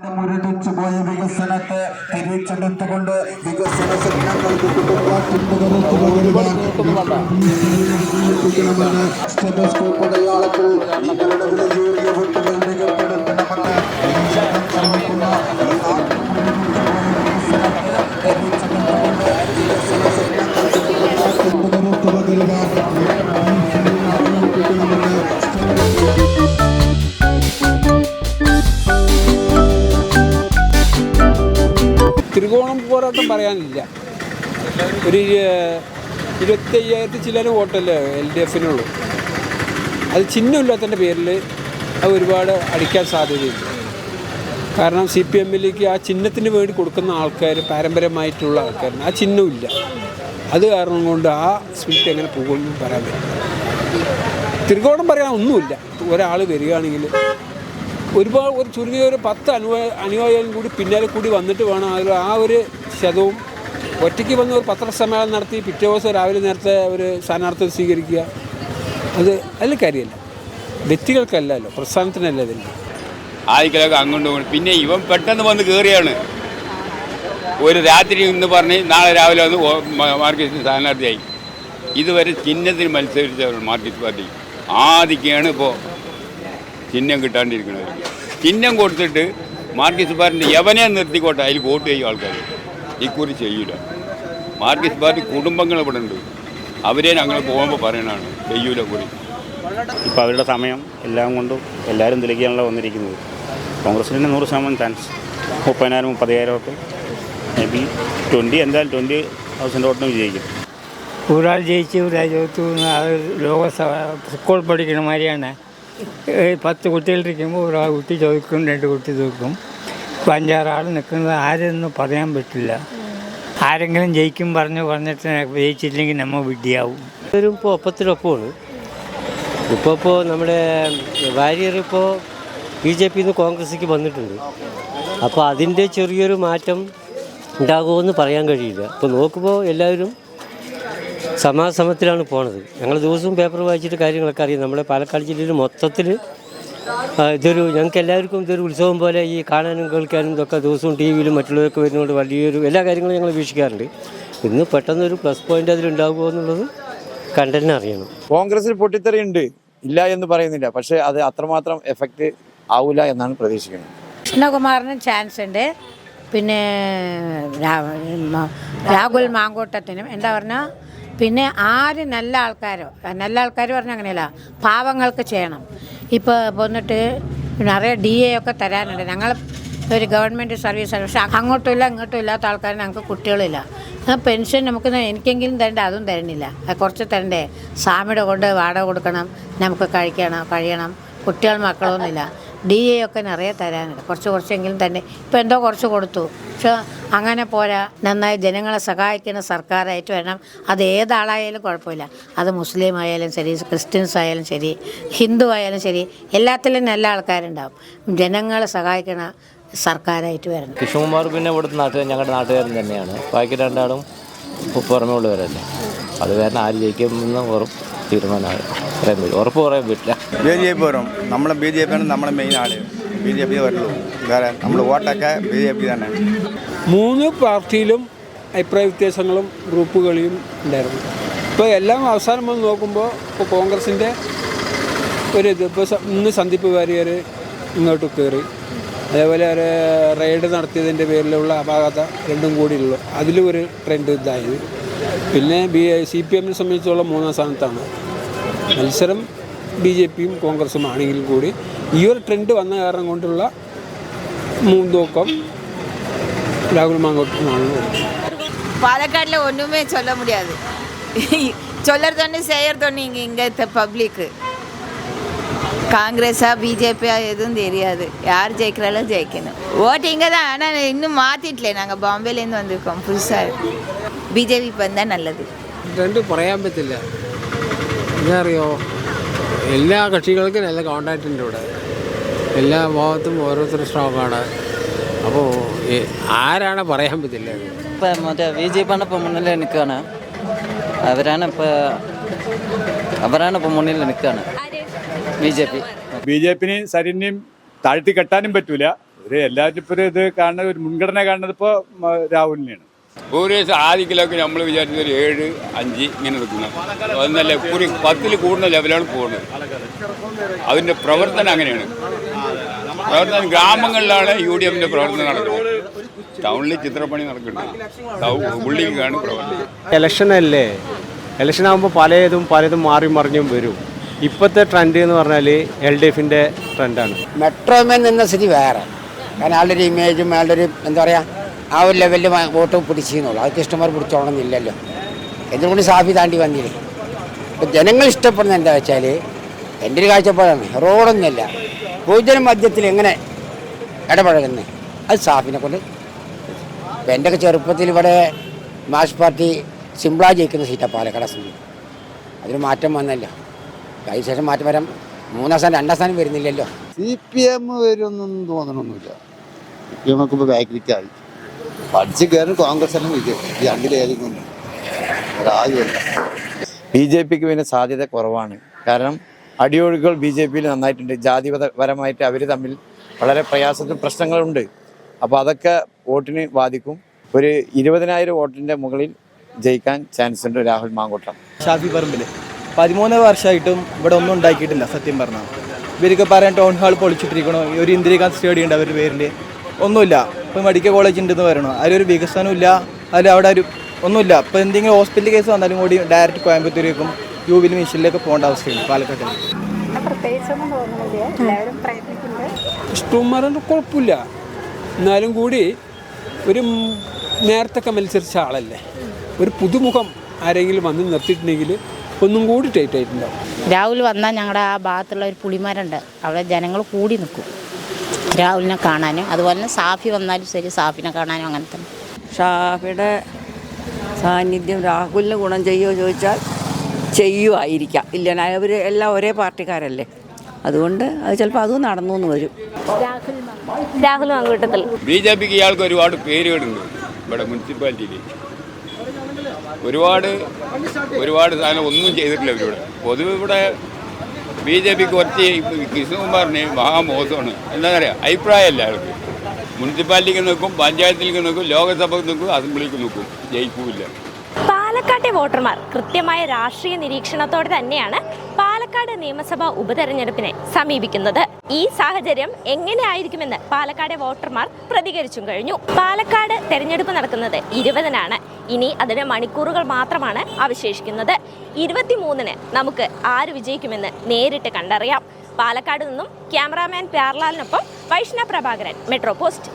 മുരടിച്ചുപോയ വികസനത്തെ തിരിച്ചെടുത്തുകൊണ്ട് വികസന സ്റ്റെതസ്കോപ്പ് അടയാളത്തിൽ നിങ്ങളുടെ വിലയേറിയ വോട്ടുകൾ രേഖപ്പെടുത്തണമെന്ന് ത്രികോണം പോരാട്ടം പറയാനില്ല. ഒരു 25,000 ചില്ലര വോട്ടല്ലേ LDFിനുള്ളൂ. അത് ചിഹ്നമില്ലാത്തതിൻ്റെ പേരിൽ അത് ഒരുപാട് അടിക്കാൻ സാധ്യതയില്ല. കാരണം CPMലേക്ക് ആ ചിഹ്നത്തിന് വേണ്ടി കൊടുക്കുന്ന ആൾക്കാർ പാരമ്പര്യമായിട്ടുള്ള ആൾക്കാരാണ്. ആ ചിഹ്നമില്ല. അത് കാരണം കൊണ്ട് ആ സ്പീറ്റ് എങ്ങനെ പോകുമെന്ന് പറയാൻ പറ്റില്ല. ത്രികോണം പറയാൻ ഒന്നുമില്ല. ഒരാൾ വരികയാണെങ്കിൽ ഒരു ചുരുങ്ങിയ ഒരു 10 അനുയായികളും കൂടി പിന്നാലെ കൂടി വന്നിട്ട് വേണം ആ ഒരു ശതവും ഒറ്റയ്ക്ക് വന്ന് ഒരു പത്രസമ്മേളനം നടത്തി പിറ്റേ ദിവസം രാവിലെ നേരത്തെ ഒരു സ്ഥാനാർത്ഥി സ്വീകരിക്കുക. അതിൽ കാര്യമല്ല. വ്യക്തികൾക്കല്ലല്ലോ, പ്രസ്ഥാനത്തിനല്ല ഇതില്ല. ആദ്യത്തിലൊക്കെ അങ്ങോട്ട് പോകും. പിന്നെ ഇവൻ പെട്ടെന്ന് വന്ന് കയറിയാണ്. ഒരു രാത്രി എന്ന് പറഞ്ഞ് നാളെ രാവിലെ വന്ന് മാർക്സിസ്റ്റ് സ്ഥാനാർത്ഥിയായി. ഇതുവരെ ചിഹ്നത്തിന് മത്സരിച്ചവർ മാർക്സിസ്റ്റ് പാർട്ടി ആദ്യമൊക്കെയാണ് ഇപ്പോൾ ചിഹ്നം കിട്ടാണ്ടിരിക്കുന്നത്. ചിഹ്നം കൊടുത്തിട്ട് മാർക്സിസ്റ്റ് പാർട്ടിൻ്റെ യവനെ നിർത്തിക്കോട്ടെ, അതിൽ വോട്ട് ചെയ്യും ആൾക്കാർ. ഇക്കുറി ചെയ്യില്ല. മാർക്സിസ്റ്റ് പാർട്ടി കുടുംബങ്ങൾ ഇവിടെ ഉണ്ട്. അവരെ ഞങ്ങൾ പോകുമ്പോൾ പറയണതാണ് ചെയ്യൂല കുറി. ഇപ്പോൾ അവരുടെ സമയം എല്ലാം കൊണ്ടും എല്ലാവരും തിരിക്കാനുള്ള വന്നിരിക്കുന്നത്. കോൺഗ്രസിന് 100% ചാൻസ്. 30,000 30,000 ഒക്കെ മേബി 20 എന്തായാലും 20,000 വോട്ടിന് വിജയിക്കും. ഒരാൾ ജയിച്ച് ഒരാൾ തോത്തു. ലോകസഭ സ്കൂൾ പഠിക്കണ മാതിരിയാണ്. 10 കുട്ടികളിരിക്കുമ്പോൾ ഒരാൾ കുട്ടി ചോദിക്കും, 2 കുട്ടി തോക്കും. ഇപ്പോൾ 5-6 ആൾ നിൽക്കുന്നത് ആരെയൊന്നും പറയാൻ പറ്റില്ല. ആരെങ്കിലും ജയിക്കും പറഞ്ഞിട്ട് ജയിച്ചില്ലെങ്കിൽ നമ്മൾ വിഡ്ഢിയാവും. ഇപ്പോൾ ഒപ്പത്തിനൊപ്പമാണ്. ഇപ്പോൾ നമ്മുടെ വാര്യർ ഇപ്പോൾ BJPന്ന് കോൺഗ്രസ്സിലേക്ക് വന്നിട്ടുണ്ട്. അപ്പോൾ അതിൻ്റെ ചെറിയൊരു മാറ്റം ഉണ്ടാകുമെന്ന് പറയാൻ കഴിയില്ല. ഇപ്പോൾ നോക്കുമ്പോൾ എല്ലാവരും സമാസമത്തിലാണ് പോണത്. ഞങ്ങൾ ദിവസവും പേപ്പർ വായിച്ചിട്ട് കാര്യങ്ങളൊക്കെ അറിയാം. നമ്മുടെ പാലക്കാട് ജില്ലയിൽ മൊത്തത്തിൽ ഞങ്ങൾക്ക് എല്ലാവർക്കും ഇതൊരു ഉത്സവം പോലെ ഈ കാണാനും കേൾക്കാനും ഇതൊക്കെ ദിവസവും TV-യിലും മറ്റുള്ളവരൊക്കെ വരുന്നതുകൊണ്ട് വലിയൊരു എല്ലാ കാര്യങ്ങളും ഞങ്ങൾ വീക്ഷിക്കാറുണ്ട്. ഇന്ന് പെട്ടെന്നൊരു പ്ലസ് പോയിൻ്റ് അതിലുണ്ടാകുമോ എന്നുള്ളത് കണ്ടന്നെ അറിയണം. കോൺഗ്രസിൽ പൊട്ടിത്തെറിയുണ്ട്, ഇല്ല എന്ന് പറയുന്നില്ല. പക്ഷേ അത് അത്രമാത്രം എഫക്റ്റ് ആവില്ല എന്നാണ് പ്രതീക്ഷിക്കുന്നത്. കൃഷ്ണകുമാറിനും ചാൻസ് ഉണ്ട്. പിന്നെ രാഹുൽ മാങ്കോട്ടത്തിനും എന്താ പറഞ്ഞാൽ, പിന്നെ ആര് നല്ല ആൾക്കാർ പറഞ്ഞാൽ അങ്ങനെയല്ല, പാവങ്ങൾക്ക് ചെയ്യണം. ഇപ്പോൾ വന്നിട്ട് നിറയെ DA ഒക്കെ തരാനുണ്ട്. ഞങ്ങൾ ഒരു ഗവൺമെൻറ് സർവീസാണ്. പക്ഷെ അങ്ങോട്ടും ഇല്ല ഇങ്ങോട്ടും ഇല്ലാത്ത ആൾക്കാർ ഞങ്ങൾക്ക് കുട്ടികളില്ല. പെൻഷൻ നമുക്ക് എനിക്കെങ്കിലും തരണ്ടേ, അതും തരണില്ല. കുറച്ച് തരണ്ടേ. സ്വാമിയുടെ കൊണ്ട് വാടക കൊടുക്കണം, നമുക്ക് കഴിയണം. കുട്ടികൾ മക്കളൊന്നുമില്ല. DA ഒക്കെ നിറയെ തരാനുണ്ട്. കുറച്ചെങ്കിലും തന്നെ. ഇപ്പോൾ എന്തോ കുറച്ച് കൊടുത്തു. പക്ഷെ അങ്ങനെ പോരാ. നന്നായി ജനങ്ങളെ സഹായിക്കുന്ന സർക്കാരായിട്ട് വരണം. അത് ഏതാളായാലും കുഴപ്പമില്ല. അത് മുസ്ലിം ആയാലും ശരി, ക്രിസ്ത്യൻസ് ആയാലും ശരി, ഹിന്ദു ആയാലും ശരി, എല്ലാത്തിലും നല്ല ആൾക്കാരുണ്ടാവും. ജനങ്ങളെ സഹായിക്കണ സർക്കാരായിട്ട് വരണം. കൃഷ്ണകുമാർ പിന്നെ ഇവിടുത്തെ ഞങ്ങളുടെ നാട്ടുകാരൻ തന്നെയാണ്. ബാക്കി രണ്ടാളും പുറമേ ഉള്ളവരല്ലേ. അത് കാരണം ആര് ജയിക്കുമെന്ന് തീരുമാനമായി ഉറപ്പ് പറയാൻ പറ്റില്ല. BJP വരും. നമ്മളെ BJP ആണ് നമ്മളെ മെയിൻ ആള്. BJP വരുള്ളൂ. വേറെ നമ്മൾ വോട്ടൊക്കെ BJP തന്നെ. 3 പാർട്ടിയിലും അഭിപ്രായ വ്യത്യാസങ്ങളും ഗ്രൂപ്പുകളിലും ഉണ്ടായിരുന്നു. ഇപ്പോൾ എല്ലാം അവസാനം വന്ന് നോക്കുമ്പോൾ ഇപ്പോൾ കോൺഗ്രസിൻ്റെ ഇപ്പോൾ ഇന്ന് സന്ദീപ് വാര്യർ ഇങ്ങോട്ട് കയറി. അതേപോലെ ഒരു റെയ്ഡ് നടത്തിയതിൻ്റെ പേരിലുള്ള അപാകത രണ്ടും കൂടിയുള്ളൂ. അതിലും ഒരു ട്രെൻഡ് ഇതായത്. പിന്നെ CPMനെ സംബന്ധിച്ചുള്ള 3ാം സ്ഥാനത്താണ്. മത്സരം BJPയും കോൺഗ്രസും ആണെങ്കിൽ കൂടി ഈ ഒരു ട്രെൻഡ് വന്ന കാരണം കൊണ്ടുള്ള മൂന്നോക്കം രാഹുൽ മാങ്കോട്ടത്തിനാണ്. பாலக்காட்டில் ஒன்றுமே சொல்ல முடியாது. சொல்லறதொன்னு செய்யறதொன்னு இங்கே பப்ளிக்கு காங்கிரஸா BJPயா எதுவும் தெரியாது. யார் ஜெயிக்கிறாலும் ஜெயிக்கணும். ஓட்டு இங்கே தான். ஆனால் இன்னும் மாற்றிட்டல. நாங்கள் பாம்பேலேருந்து வந்திருக்கோம் புதுசாக. BJP வந்தால் நல்லது. ട്രെൻഡ് പറയാൻ പറ്റില്ല. എന്താ അറിയോ, എല്ലാ കക്ഷികൾക്കും നല്ല കോൺടാക്റ്റ് ഉണ്ട് ഇവിടെ. എല്ലാ ഭാഗത്തും ഓരോരുത്തർ സ്ട്രോങ്ങാണ്. അപ്പോൾ ആരാണ് പറയാൻ പറ്റില്ല. ഇപ്പം മറ്റേ BJP ഇപ്പോൾ മുന്നിൽ നിൽക്കുകയാണ്. അവരാണ് ഇപ്പോൾ മുന്നിൽ നിൽക്കുകയാണ്. BJP BJPനെ സരിനെയും താഴ്ത്തി കെട്ടാനും പറ്റൂല, ഒരു എല്ലാവരും ഇപ്പോൾ ഇത് കാണുന്നത് ഒരു മുൻഗണന കാണുന്നത് ഇപ്പോൾ രാഹുലിനെയാണ്. ഒരു ദിവസം ആദ്യത്തിലൊക്കെ നമ്മൾ വിചാരിച്ചത് ഒരു 7, 5 ഇങ്ങനെ നിൽക്കുന്നത്. അതൊന്നല്ല, ഒരു 10-ൽ കൂടുന്ന ലെവലാണ് പോകുന്നത്. അതിൻ്റെ പ്രവർത്തനം അങ്ങനെയാണ്. പ്രവർത്തനം ഗ്രാമങ്ങളിലാണ് UDF പ്രവർത്തനം നടക്കുന്നത്. ടൗണിൽ ചിത്രപ്പണി നടക്കുന്നുണ്ട്. ഉള്ളിലേക്കാണ് പ്രവർത്തനം. ഇലക്ഷനല്ലേ, ഇലക്ഷനാകുമ്പോൾ പലതും മാറി മറിഞ്ഞും വരും. ഇപ്പോഴത്തെ ട്രെൻഡ് എന്ന് പറഞ്ഞാൽ LDFിൻ്റെ ട്രെൻഡാണ്. മെട്രോമാൻ നിന്ന സ്ഥിതി വേറെ. കാരണം ആളുടെ ഒരു ഇമേജും ആളുടെ ഒരു എന്താ പറയുക ആ ഒരു ലെവലിൽ വോട്ട് പിടിച്ചിരുന്നുള്ളൂ. അതൊക്കെ ഇഷ്ടംമാർ പിടിച്ചോളണമെന്നില്ലല്ലോ. എന്തുകൊണ്ട് സാഫി താണ്ടി വന്നില്ലേ? ഇപ്പം ജനങ്ങൾ ഇഷ്ടപ്പെടുന്നത് എന്താ വെച്ചാൽ എൻ്റെ ഒരു കാഴ്ചപ്പാടാണ്, റോഡൊന്നുമില്ല, പൊതുജന മധ്യത്തിൽ എങ്ങനെ ഇടപഴകുന്നത്, അത് സാഫിനെ കൊണ്ട്. ഇപ്പം എൻ്റെയൊക്കെ ചെറുപ്പത്തിൽ ഇവിടെ മാർക്സ് പാർട്ടി സിംപിളായി ജയിക്കുന്ന സീറ്റാണ് പാലക്കാട് അസംബ്ലി. അതിന് മാറ്റം വന്നല്ലോ. അതിനുശേഷം മാറ്റം വരാൻ 3ാം സ്ഥാനം 2ാം സ്ഥാനം വരുന്നില്ലല്ലോ. CPM വരുമെന്നൊന്നും തോന്നണമൊന്നുമില്ല. CPM ഒക്കെ ഇപ്പോൾ ബാക്കിലേക്കായി. പഠിച്ച് കയറി കോൺഗ്രസ് തന്നെ വിജയിക്കും. ഈ രണ്ടിലേതെങ്കിലും ഒരാളുമില്ല. BJPക്ക് പിന്നെ സാധ്യത കുറവാണ്. കാരണം അടിയൊഴുകൾ BJPയിൽ നന്നായിട്ടുണ്ട്. ജാതിപരമായിട്ട് അവർ തമ്മിൽ വളരെ പ്രയാസത്തിൽ പ്രശ്നങ്ങളുണ്ട്. അപ്പോൾ അതൊക്കെ വോട്ടിന് ബാധിക്കും. ഒരു 20,000 വോട്ടിൻ്റെ മുകളിൽ ജയിക്കാൻ ചാൻസ് ഉണ്ട് രാഹുൽ മാങ്കൂട്ടം. ഷാഫി പറമ്പിൽ 13 വർഷമായിട്ടും ഇവിടെ ഒന്നും ഉണ്ടാക്കിയിട്ടില്ല. സത്യം പറഞ്ഞാൽ ഇവർക്ക് പറയാൻ ടൗൺ ഹാൾ പൊളിച്ചിട്ടിരിക്കണോ, ഒരു ഇന്ദിരാഗാന്ധി സ്റ്റേഡിയം ഉണ്ട് അവരുടെ പേരിൽ, ഒന്നുമില്ല. ഇപ്പോൾ മെഡിക്കൽ കോളേജ് ഉണ്ടെന്ന് പറയണോ, അതിലൊരു വികസനം ഇല്ല. അതിൽ അവിടെ ഒരു ഒന്നുമില്ല. ഇപ്പോൾ എന്തെങ്കിലും ഹോസ്പിറ്റൽ കേസ് വന്നാലും കൂടി ഡയറക്റ്റ് കോയമ്പത്തൂരേക്കും ജൂബിലി മിഷനിലേക്ക് പോകേണ്ട അവസ്ഥയുണ്ട് പാലക്കാട്ടിൽ. ഇഷ്ടംമാരൊന്നും കുഴപ്പമില്ല. എന്നാലും കൂടി ഒരു നേരത്തൊക്കെ മത്സരിച്ച ആളല്ലേ, ഒരു പുതുമുഖം ആരെങ്കിലും വന്ന് നിർത്തിയിട്ടുണ്ടെങ്കിൽ ഒന്നും കൂടി ടൈറ്റ് ആയിട്ടുണ്ടാവും. രാഹുൽ വന്നാൽ ഞങ്ങളുടെ ആ ഭാഗത്തുള്ള ഒരു പുളിമരമുണ്ട്, അവിടെ ജനങ്ങൾ കൂടി നിൽക്കും രാഹുലിനെ കാണാനും. അതുപോലെ തന്നെ സാഫി വന്നാലും ശരി, സാഫിനെ കാണാനും അങ്ങനെ തന്നെ. ഷാഫിയുടെ സാന്നിധ്യം രാഹുലിന് ഗുണം ചെയ്യുമോ ചോദിച്ചാൽ ചെയ്യുമായിരിക്കാം. ഇല്ല, അവർ എല്ലാം ഒരേ പാർട്ടിക്കാരല്ലേ, അതുകൊണ്ട് അത് ചിലപ്പോൾ അതും നടന്നു എന്ന് വരും. രാഹുൽ മാങ്കൂട്ടത്തിൽ BJPക്ക് ഇയാൾക്ക് ഒരുപാട് പേരുകളുണ്ട്. ഇവിടെ മുനിസിപ്പാലിറ്റിയിൽ ഒരുപാട് സാധനം ഒന്നും ചെയ്തിട്ടില്ല ഇവരിവിടെ. പൊതുവെ ഇവിടെ BJPക്ക് കുറച്ച് കൃഷ്ണകുമാറിന് മഹാമോശമാണ്. എന്താ പറയുക, അഭിപ്രായമല്ല അയാൾക്ക്. മുനിസിപ്പാലിറ്റിക്ക് നിൽക്കും, പഞ്ചായത്തിലേക്ക് നിൽക്കും, ലോകസഭയ്ക്ക് നിൽക്കും, അസംബ്ലിക്ക് നിൽക്കും, ജയിക്കൂല. പാലക്കാട്ടെ വോട്ടർമാർ കൃത്യമായ രാഷ്ട്രീയ നിരീക്ഷണത്തോടെ തന്നെയാണ് പാലക്കാട് നിയമസഭാ ഉപതെരഞ്ഞെടുപ്പിനെ സമീപിക്കുന്നത്. ഈ സാഹചര്യം എങ്ങനെയായിരിക്കുമെന്ന് പാലക്കാട്ടെ വോട്ടർമാർ പ്രതികരിച്ചും കഴിഞ്ഞു. പാലക്കാട് തെരഞ്ഞെടുപ്പ് നടക്കുന്നത് 20-നാണ്. ഇനി അതിന് മണിക്കൂറുകൾ മാത്രമാണ് അവശേഷിക്കുന്നത്. 23-ന് നമുക്ക് ആര് വിജയിക്കുമെന്ന് നേരിട്ട് കണ്ടറിയാം. പാലക്കാട് നിന്നും ക്യാമറാമാൻ പ്യാർലാലിനൊപ്പം വൈഷ്ണവ് പ്രഭാകരൻ, മെട്രോ പോസ്റ്റ്.